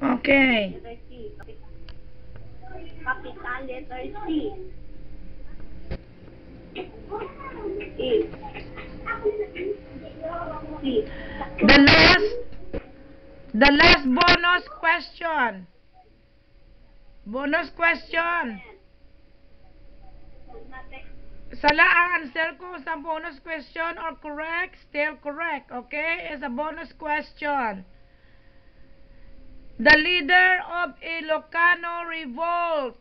Okay. Capital letter C. E. C. The last bonus question. Bonus question. Sala ang answer ko sa bonus question or correct, still correct, okay? It's a bonus question. The leader of Ilocano Revolt.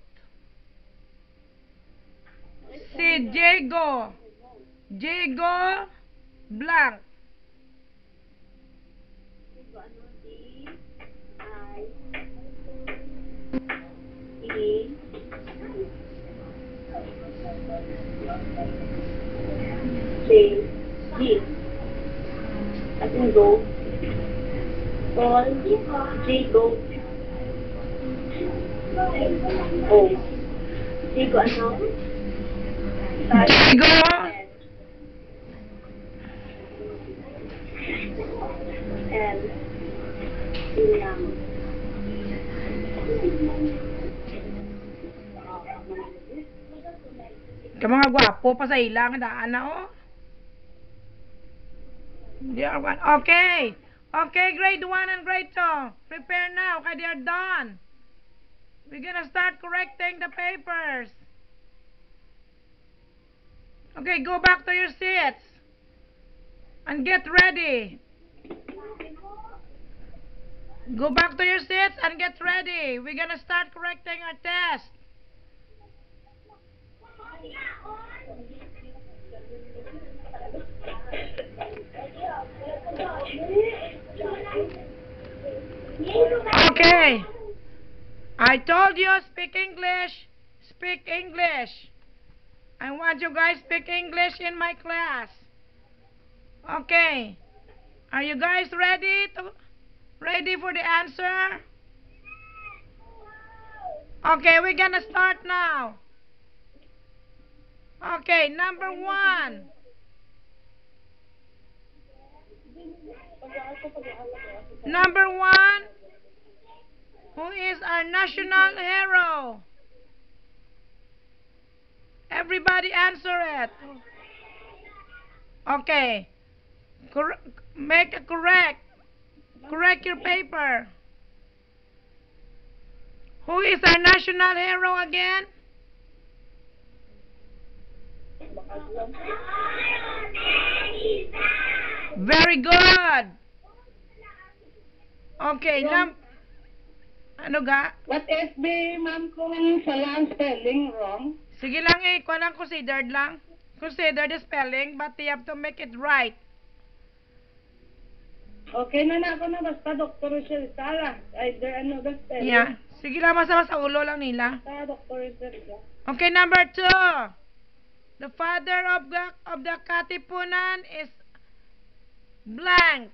Si Diego Blanc. G. As in go. Paul. J. Go. O. Diego ano? Diego. L. Ilang. Ka mga gwapo pa sa ilang daan na oh. Okay. Okay, grade 1 and grade 2. Prepare now, okay, they are done. We're gonna start correcting the papers. Okay, go back to your seats. And get ready. Go back to your seats and get ready. We're gonna start correcting our test. Okay. I told you speak English. Speak English. I want you guys speak English in my class. Okay. Are you guys ready for the answer? Okay, we're gonna start now. Okay, number 1. Number 1. Who is our national hero? Everybody answer it. Okay. Make a correct. Correct your paper. Who is our national hero again? Very good. Okay, ano ga? What if be, ma'am, kung sala ang spelling wrong? Sige lang eh, kung lang considered lang. Consider the spelling, but you have to make it right. Okay na ako na, basta Dr. Rochelle Sala. Either ano the spelling. Yeah. Sige lang, masama sa ulo lang nila. Basta Dr. Rochelle. Okay, number 2. The father of the Katipunan is blank.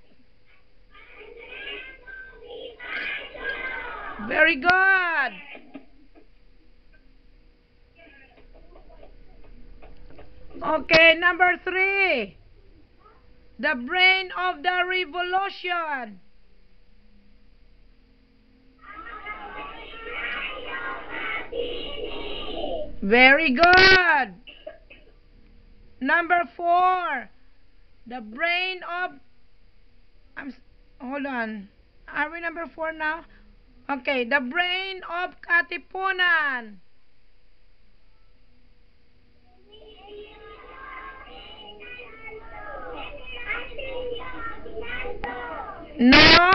Very good. Okay, number 3. The brain of the revolution. Very good. Number 4. The brain of... hold on. Are we number 4 now? Okay, the brain of Katipunan. No.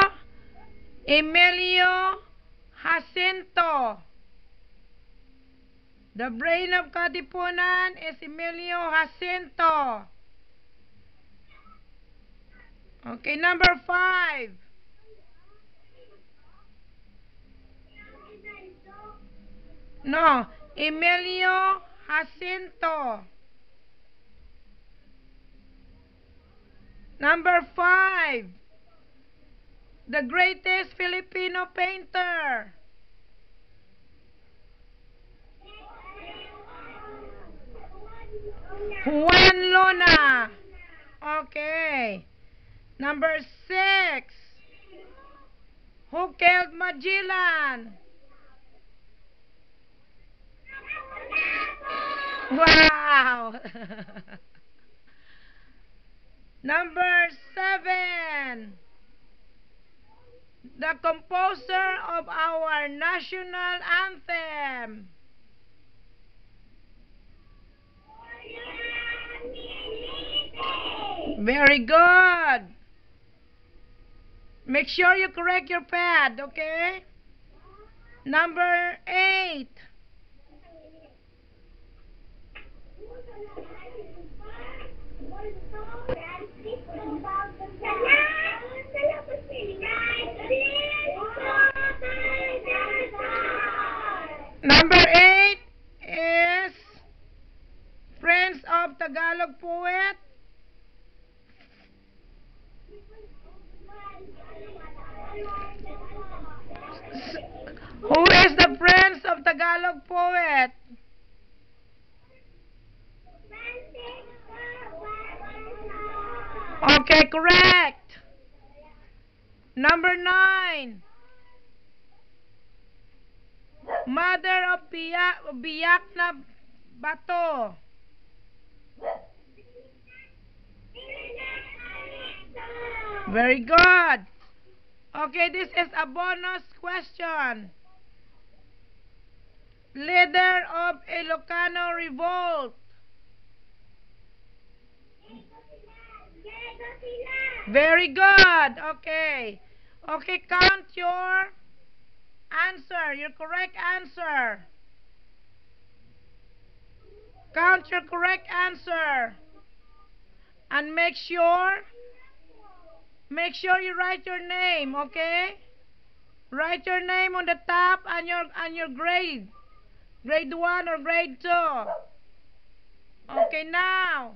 Emilio Jacinto. The brain of Katipunan is Emilio Jacinto. Okay, number 5. No, Emilio Jacinto. Number 5. The greatest Filipino painter. Juan Luna. Okay. Number 6. Who killed Magellan? Wow! Number 7. The composer of our national anthem. Very good. Make sure you correct your pad, okay? Number 8. Number 8 is Friends of Tagalog Poet. Who is the Friends of Tagalog Poet? Okay, correct. Number 9. Mother of Biyak na Bato. Very good. Okay, this is a bonus question. Leader of Ilocano Revolt. Very good. Okay. Okay, count your answer, your correct answer. Count your correct answer. And make sure you write your name, okay? Write your name on the top and your grade. Grade 1 or grade 2. Okay, now.